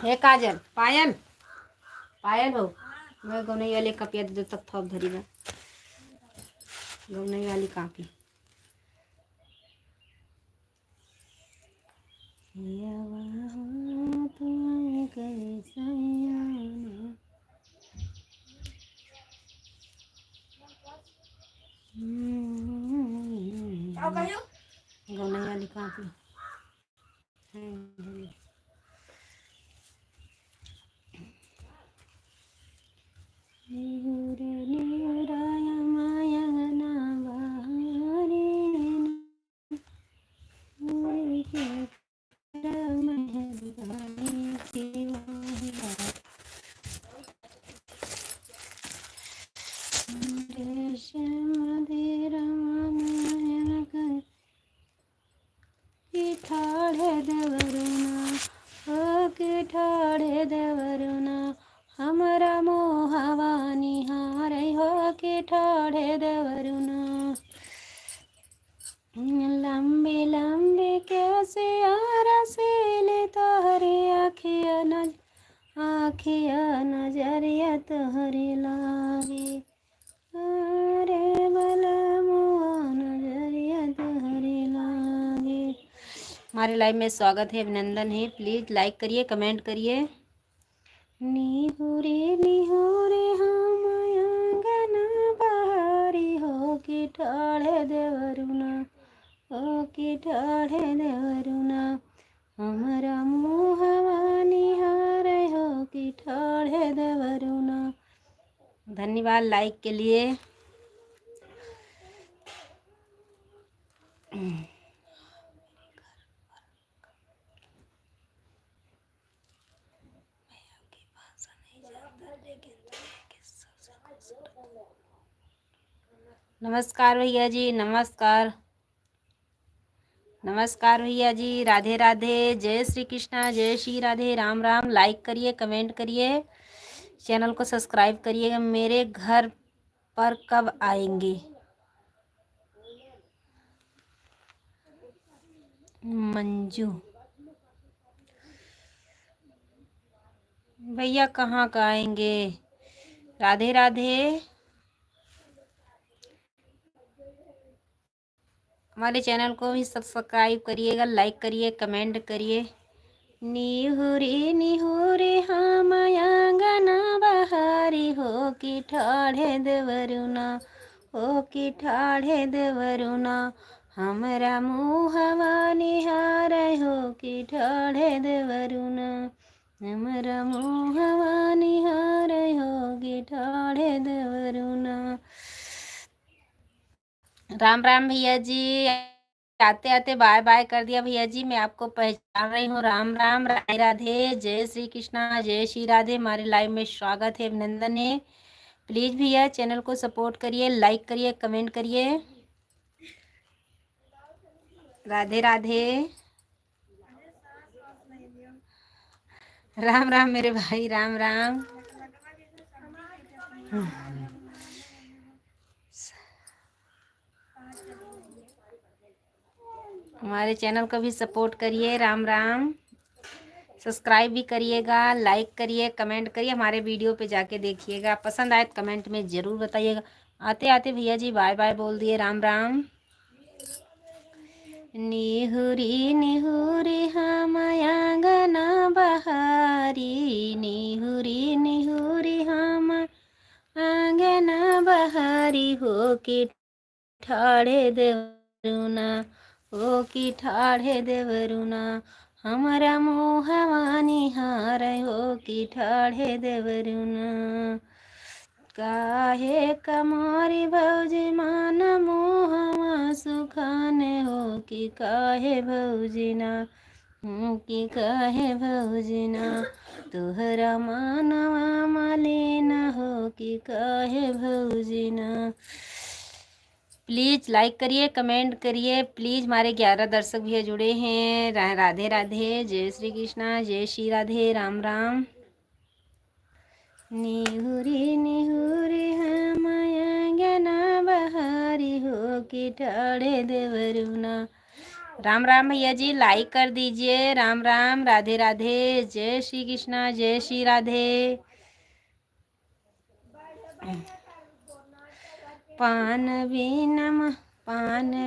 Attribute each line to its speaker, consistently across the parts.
Speaker 1: हे काजल पायल पायल हो मैं गौनई वाली कपिया दे तक थोप धरी बा गौनई वाली कापी गौनई वाली कापी ठाड़े देवरुना हमारा मोहवा निहारे हो के ठाड़े देवरुना लंबे लंबे कैसे आरसीले तोहरे आखिया नजरिया तोहरे लागे अरे बला मुआ नजरिया तोहरे लागे। हमारे लाइव में स्वागत है, अभिनंदन है। प्लीज़ लाइक करिए, कमेंट करिए। निहुरे निहुरे हम आंगना बहारी हो के ठाड़े देवरुना हो के ठाड़े देवरुना हमारा मुहवा निहारे हो के ठाड़े देवरुना। धन्यवाद लाइक के लिए। नमस्कार भैया जी, नमस्कार नमस्कार भैया जी, राधे राधे, जय श्री कृष्णा, जय श्री राधे, राम राम। लाइक करिए, कमेंट करिए, चैनल को सब्सक्राइब करिएगा। मेरे घर पर कब आएंगे? मंजू भैया कहाँ का आएंगे? राधे राधे। हमारे चैनल को भी सब्सक्राइब करिएगा, लाइक करिए, कमेंट करिए। निहुरे निहुरे हम आंगना बहारी हो कि ठाड़े देवरुना हो कि ठाड़े देवरुना हमारा मुहवा निहारे हो कि ठाड़े देवरुना हमारा मुहवा निहारे हो कि ठाड़े देवरुना। राम राम भैया जी, आते आते बाय बाय कर दिया भैया जी, मैं आपको पहचान रही हूँ। राम राम, राधे राधे, जय श्री कृष्णा, जय श्री राधे। हमारे लाइव में स्वागत है, अभिनंदन है। प्लीज भैया चैनल को सपोर्ट करिए, लाइक करिए, कमेंट करिए। राधे राधे। राम राम मेरे भाई, राम राम। हमारे चैनल को भी सपोर्ट करिए। राम राम, सब्सक्राइब भी करिएगा, लाइक करिए, कमेंट करिए। हमारे वीडियो पे जाके देखिएगा, पसंद आए तो कमेंट में ज़रूर बताइएगा। आते आते भैया जी बाय बाय बोल दिए। राम राम। निहुरी निहुरी हम आंगना बहारी निहुरी निहुरी हम आंगना बहारी हो कि ठाड़े देवरुना हो कि ठाड़े देवरुना हमारा मोहवा निहारे हो कि ठाड़े देवरुना। काहे कमारी भौजी मान मोहवा सुखाने हो कि काहे भौजिना कि काहे भौजिना तुहरा मानवा मलिना हो कि काहे भौजिना। प्लीज़ लाइक करिए, कमेंट करिए। प्लीज़ हमारे 11 दर्शक भैया जुड़े हैं। राधे राधे, जय श्री कृष्णा, जय श्री राधे, राम राम। निहुरी निहुरी हम आंगना बहारी हो कि ठाड़े देवरुना राम राम भैया जी, लाइक कर दीजिए। राम राम, राधे राधे, जय श्री कृष्णा, जय श्री राधे। पान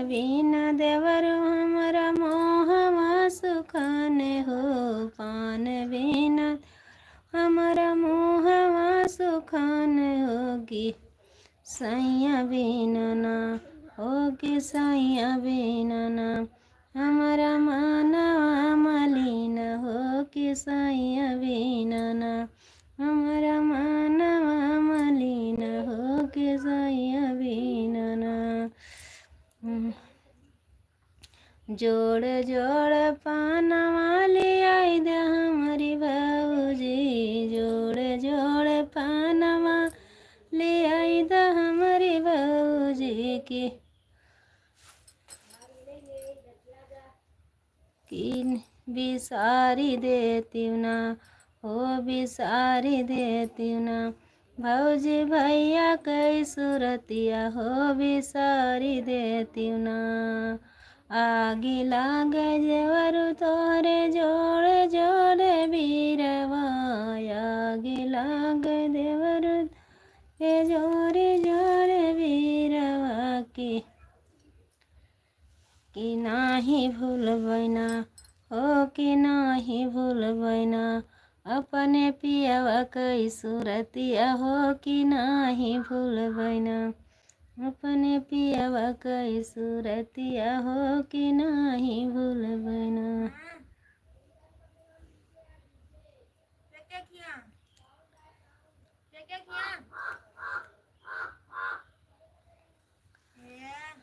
Speaker 1: बीन देवर हमरा मोहवा सुखान हो। पान बीन हमरा मोहवा सुखान होगी। सैया बीनना होगी, सैया बीनना हमरा मानवा मलिन होगी। सैया बीनना हमरा मानवा मलिन होगी। सैया बीनना जोड़ जोड़ पानवा ले आई दे हमारी बाबूजी। जोड़ जोड़ पानवा ले आई द हमारी बाबूजी की बिसारी देती ना हो, बिसारी देती ना भौजी भैया कई सूरतिया हो। बिसारी देती ना आगे लाग जेवर तोरे जोड़े जोड़े बीरवा। आगे लाग देवर के जोरे जोरे बीरवा कि नाही भूल बैना हो, कि नाही भूल बैना अपने पियावा कई सूरतिया हो। कि नाही भूल बैना अपने पियावा कई सूरतिया हो। कि नाही भूल बैना।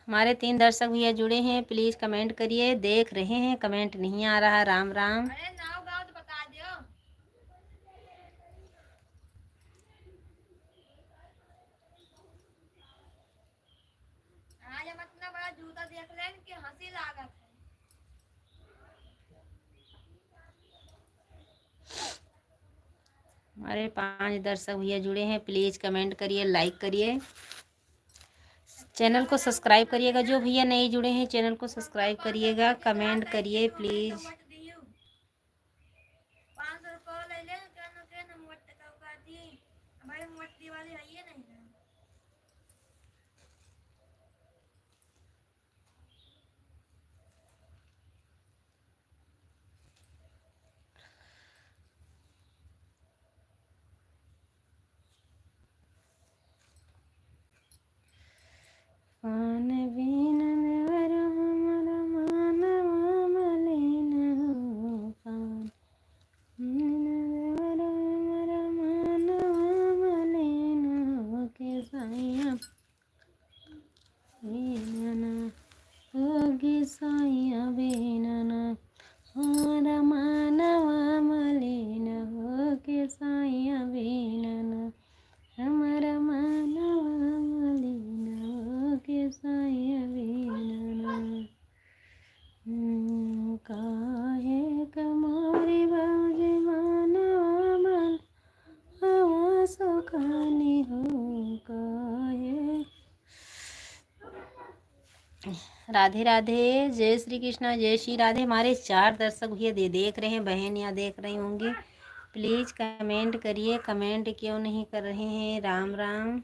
Speaker 1: हमारे 3 दर्शक भैया जुड़े हैं, प्लीज कमेंट करिए। देख रहे हैं, कमेंट नहीं आ रहा। राम राम।
Speaker 2: अरे नाव गाँव तो बता दियो। आज हम इतना बड़ा जूता देख लें कि हंसी लागत है।
Speaker 1: हमारे 5 दर्शक भैया जुड़े हैं, प्लीज कमेंट करिए, लाइक करिए, चैनल को सब्सक्राइब करिएगा। जो भैया नहीं जुड़े हैं चैनल को सब्सक्राइब करिएगा, कमेंट करिए प्लीज।
Speaker 2: 500 रुपया ले ले के न मोट का दी हमारे मोटी वाली है ये नहीं ना।
Speaker 1: पान बीन देवर हमरा मानवा मलिन हो। पान बीन देवर हमरा मानवा मलिन हो। के सैया बीनना होगी, सैया बीनना हमरा मानवा मलिन हो। के सैया बीनना हमरा मानवा मलिन हो। के सैया बीनना काहे कमोरी बाजे मानवा मल हवा सुखानी हो। काहे राधे राधे, जय श्री कृष्णा, जय श्री राधे। हमारे 4 दर्शक भैया देख रहे हैं, बहन यहाँ देख रही होंगी। प्लीज कमेंट करिए, कमेंट क्यों नहीं कर रहे हैं। राम राम।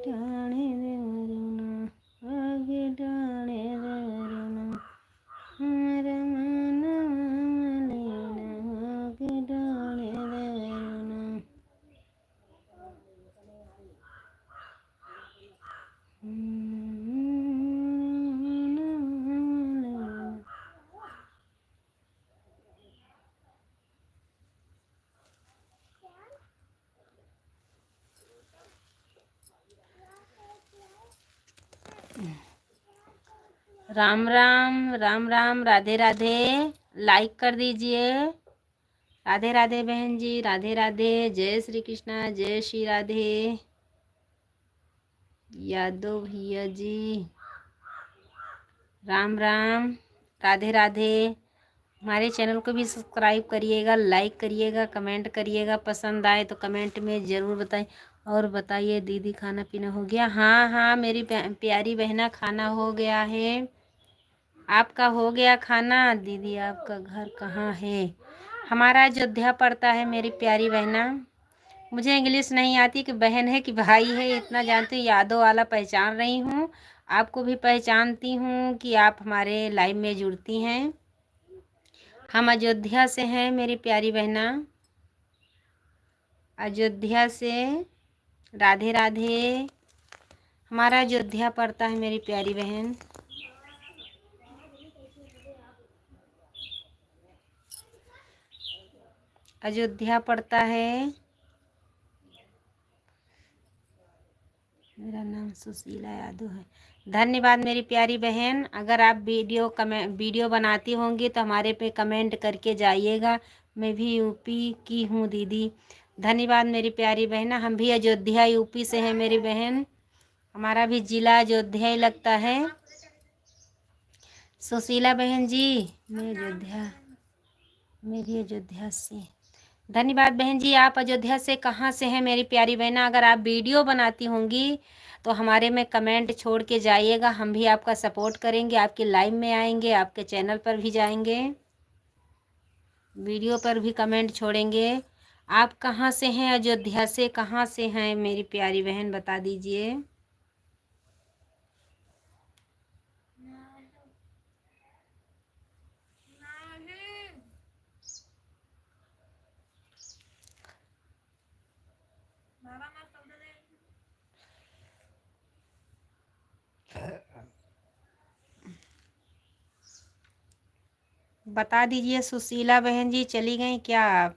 Speaker 1: डाणे देवरुना आगे डाणे देवरुना हमारा मानवा मलिन आगे डाणे देवरुना राम राम, राम राम, राधे राधे। लाइक कर दीजिए। राधे राधे बहन जी, राधे राधे, जय श्री कृष्णा, जय श्री राधे। यादव भैया जी, राम राम, राधे राधे। हमारे चैनल को भी सब्सक्राइब करिएगा, लाइक करिएगा, कमेंट करिएगा। पसंद आए तो कमेंट में ज़रूर बताएं। और बताइए दीदी, खाना पीना हो गया? हाँ हाँ मेरी प्यारी बहना, खाना हो गया है। आपका हो गया खाना? दीदी आपका घर कहाँ है? हमारा अयोध्या पड़ता है मेरी प्यारी बहना। मुझे इंग्लिश नहीं आती कि बहन है कि भाई है, इतना जानती हूँ, यादों वाला पहचान रही हूँ। आपको भी पहचानती हूँ कि आप हमारे लाइव में जुड़ती हैं। हम अयोध्या से हैं मेरी प्यारी बहना, अयोध्या से। राधे राधे। हमारा अयोध्या पड़ता है मेरी प्यारी बहन, अयोध्या पड़ता है। मेरा नाम सुशीला यादव है। धन्यवाद मेरी प्यारी बहन। अगर आप वीडियो बनाती होंगी तो हमारे पे कमेंट करके जाइएगा। मैं भी यूपी की हूँ दीदी। धन्यवाद मेरी प्यारी बहन। हम भी अयोध्या यूपी से हैं मेरी बहन, हमारा भी जिला अयोध्या ही लगता है। सुशीला बहन जी, मैं अयोध्या, मेरी अयोध्या से। धन्यवाद बहन जी। आप अयोध्या से कहाँ से हैं मेरी प्यारी बहना? अगर आप वीडियो बनाती होंगी तो हमारे में कमेंट छोड़ के जाइएगा, हम भी आपका सपोर्ट करेंगे, आपके लाइव में आएंगे, आपके चैनल पर भी जाएंगे, वीडियो पर भी कमेंट छोड़ेंगे। आप कहाँ से हैं? अयोध्या से कहाँ से हैं मेरी प्यारी बहन, बता दीजिए। बता दीजिए सुशीला बहन जी, चली गई क्या आप?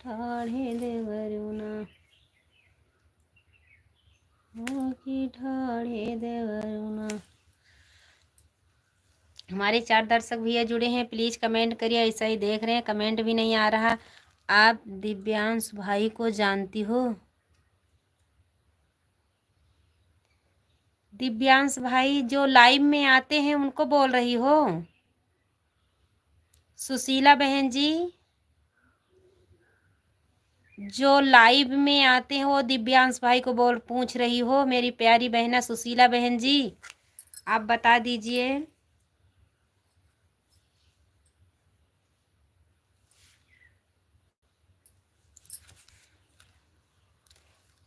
Speaker 1: ठाढ़े देवरुना, ठाढ़े देवरुना। हमारे 4 दर्शक भैया जुड़े हैं, प्लीज कमेंट करिए। ऐसा ही देख रहे हैं, कमेंट भी नहीं आ रहा। आप दिव्यांश भाई को जानती हो? दिव्यांश भाई जो लाइव में आते हैं उनको बोल रही हो? सुशीला बहन जी, जो लाइव में आते हैं वो दिव्यांश भाई को पूछ रही हो मेरी प्यारी बहना सुशीला बहन जी? आप बता दीजिए।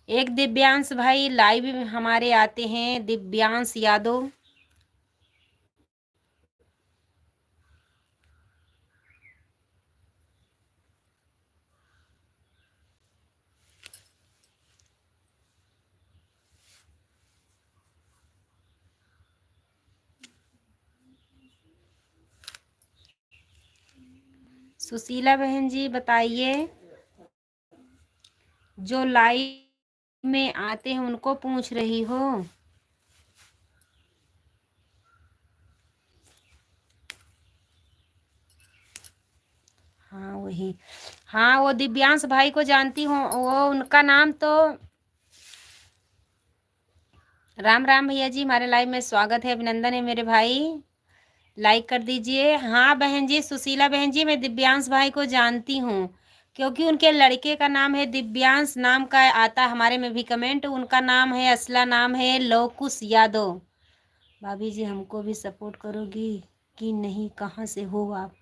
Speaker 1: एक दिव्यांश भाई लाइव में हमारे आते हैं, दिव्यांश यादव। सुशीला बहन जी बताइए, जो लाइव में आते हैं उनको पूछ रही हो? हाँ वही, हाँ वो दिव्यांश भाई को जानती हूँ, वो उनका नाम तो। राम राम भैया जी, हमारे लाइव में स्वागत है, अभिनंदन है मेरे भाई, लाइक कर दीजिए। हाँ बहन जी, सुशीला बहन जी, मैं दिव्यांश भाई को जानती हूँ, क्योंकि उनके लड़के का नाम है दिव्यांश, नाम का आता हमारे में भी कमेंट। उनका नाम है, असला नाम है लवकुश यादव। भाभी जी हमको भी सपोर्ट करोगी कि नहीं, कहाँ से हो आप?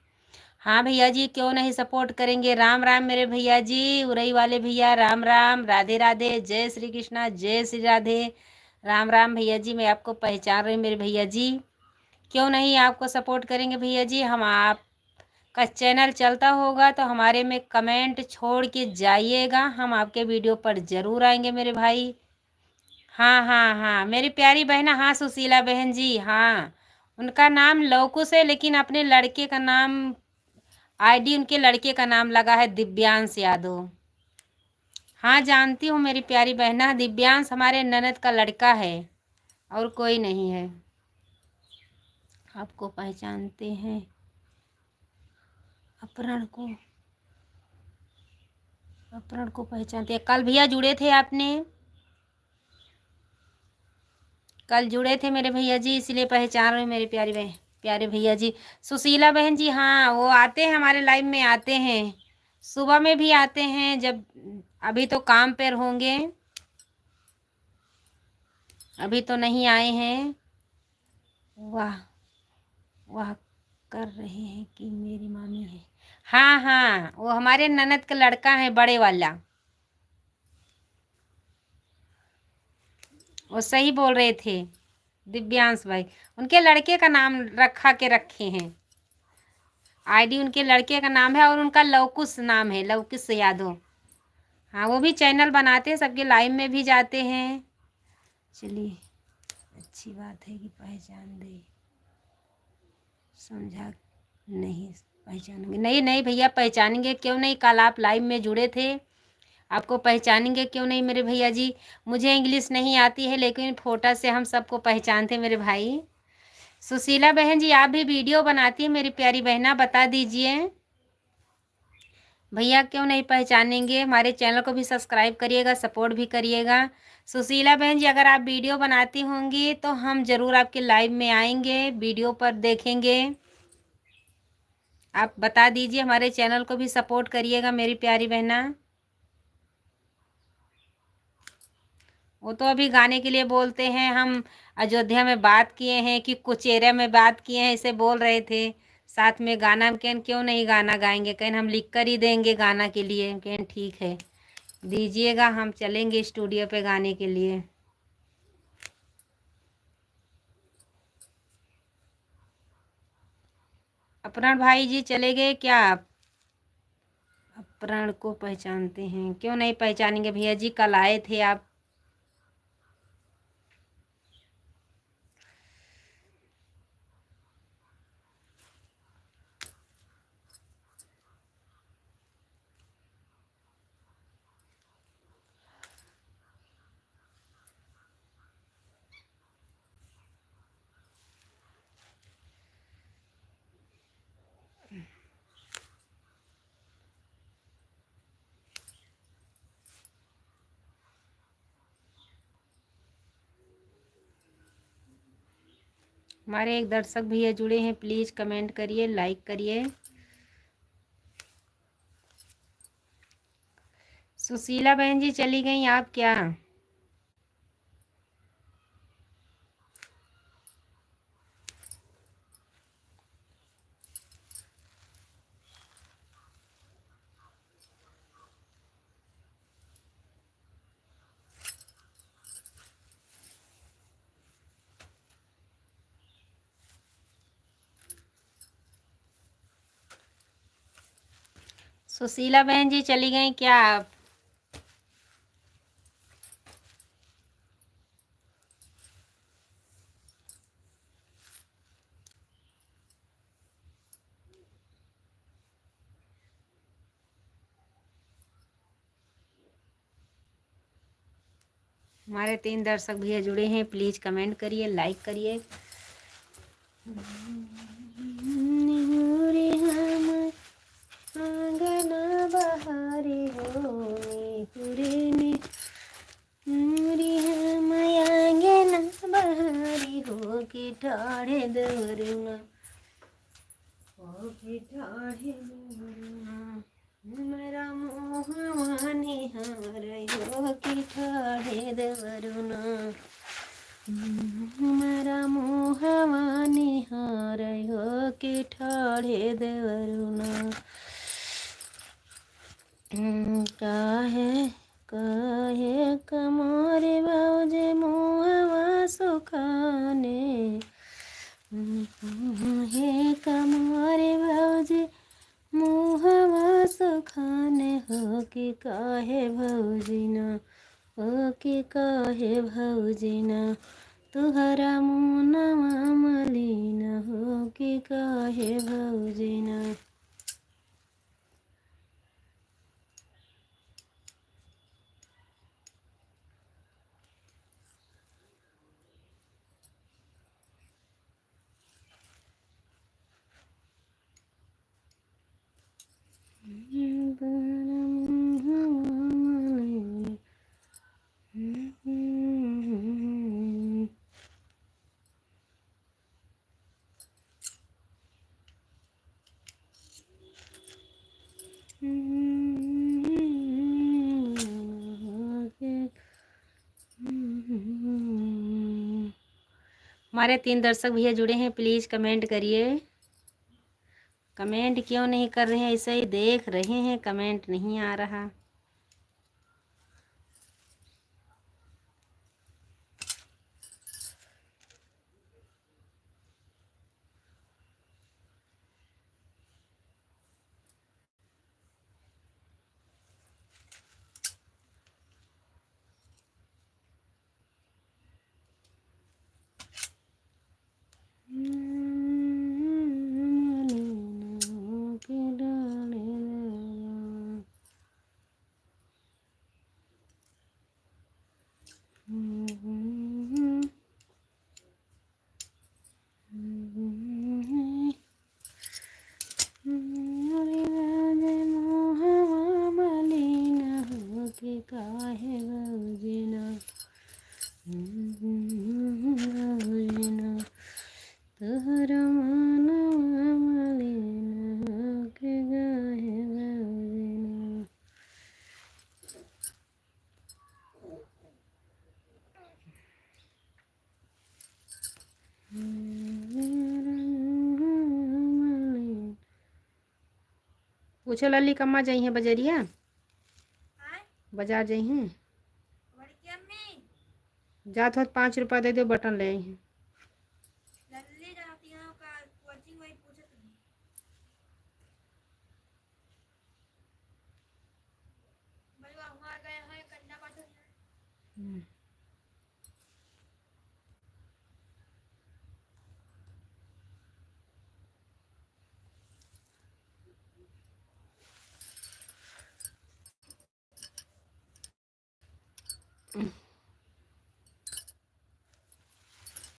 Speaker 1: हाँ भैया जी, क्यों नहीं सपोर्ट करेंगे। राम राम मेरे भैया जी, उरई वाले भैया, राम राम, राधे राधे, जय श्री कृष्णा, जय श्री राधे। राम राम भैया जी, मैं आपको पहचान रही हूँ मेरे भैया जी, क्यों नहीं आपको सपोर्ट करेंगे भैया जी। हम आपका चैनल चलता होगा तो हमारे में कमेंट छोड़ के जाइएगा, हम आपके वीडियो पर ज़रूर आएंगे मेरे भाई। हाँ हाँ हाँ मेरी प्यारी बहन, हाँ सुशीला बहन जी, हाँ उनका नाम लवकुश है, लेकिन अपने लड़के का नाम, आईडी उनके लड़के का नाम लगा है दिव्यांश यादव। हाँ जानती हूँ मेरी प्यारी बहना, दिव्यांश हमारे ननद का लड़का है और कोई नहीं है। आपको पहचानते हैं अपहरण को, अपहरण को पहचानते हैं। कल भैया जुड़े थे आपने, कल जुड़े थे मेरे भैया जी, इसलिए पहचान रहे मेरी प्यारी बहन, प्यारे भैया जी। सुशीला बहन जी, हाँ वो आते हैं हमारे लाइव में, आते हैं सुबह में भी आते हैं, जब अभी तो काम पर होंगे, अभी तो नहीं आए हैं। वाह वाह कर रहे हैं कि मेरी मामी है। हाँ हाँ वो हमारे ननद का लड़का है, बड़े वाला। वो सही बोल रहे थे दिव्यांश भाई, उनके लड़के का नाम रखा के रखे हैं, आईडी उनके लड़के का नाम है और उनका लवकुश नाम है, लवकुश यादव। हाँ वो भी चैनल बनाते हैं, सबके लाइव में भी जाते हैं। चलिए अच्छी बात है कि पहचान दे, समझा नहीं पहचानेंगे, नहीं नहीं भैया पहचानेंगे, क्यों नहीं। कल आप लाइव में जुड़े थे, आपको पहचानेंगे क्यों नहीं मेरे भैया जी। मुझे इंग्लिश नहीं आती है, लेकिन फोटो से हम सबको पहचानते मेरे भाई। सुशीला बहन जी आप भी वीडियो बनाती है मेरी प्यारी बहना, बता दीजिए भैया क्यों नहीं पहचानेंगे। हमारे चैनल को भी सब्सक्राइब करिएगा, सपोर्ट भी करिएगा। सुशीला बहन जी अगर आप वीडियो बनाती होंगी तो हम ज़रूर आपके लाइव में आएंगे, वीडियो पर देखेंगे। आप बता दीजिए, हमारे चैनल को भी सपोर्ट करिएगा मेरी प्यारी बहना। वो तो अभी गाने के लिए बोलते हैं, हम अयोध्या में बात किए हैं कि कुचेरा में बात किए हैं, इसे बोल रहे थे साथ में गाना। कहन क्यों नहीं गाना गाएंगे, कहन हम लिख कर ही देंगे गाना के लिए। कहन ठीक है दीजिएगा, हम चलेंगे स्टूडियो पे गाने के लिए। अपराण भाई जी चले गए क्या आप? अपराण को पहचानते हैं, क्यों नहीं पहचानेंगे भैया जी, कल आए थे आप। हमारे एक दर्शक भैया जुड़े हैं, प्लीज़ कमेंट करिए, लाइक करिए। सुशीला बहन जी चली गई आप क्या? सुशीला बहन जी चली गई क्या आप? हमारे 3 दर्शक भैया जुड़े हैं, प्लीज़ कमेंट करिए, लाइक करिए। आंगना बहारे हो पूरे में, हम आंगना बहारे हो के ठाड़े दरुना, हो के ठाड़े दरुना, मेरा रहो की ठाढ़े देवरुना मारा मोहवा निहारयो की ठाढ़े देवरुना काहे काहे कमरे बाजे मोहवा सुखाने हे कमरे बाजे मोहवा सुखाने हो कि काहे भौजिना हो कि काहे भौजिना तुहरा मुनवा मलिना हो कि काहे भौजिना। हमारे 3 दर्शक भैया जुड़े हैं, प्लीज़ कमेंट करिए। कमेंट क्यों नहीं कर रहे हैं? ऐसे ही देख रहे हैं, कमेंट नहीं आ रहा। काहे भौजिना भौजिना तोहरा मनवा मलिना के काहे भौजिना। पूछो लल्ली कम्मा जाई हैं बजरिया, बाजार जाई हैं
Speaker 2: बड़की अम्मी
Speaker 1: जात हो 5 रुपया दे दो, बटन ले आई हैं।
Speaker 2: लल्ली जाती हूँ का कोचिंग वही पूछे तुम्हें भाई वहाँ गए हैं कन्या पाठक।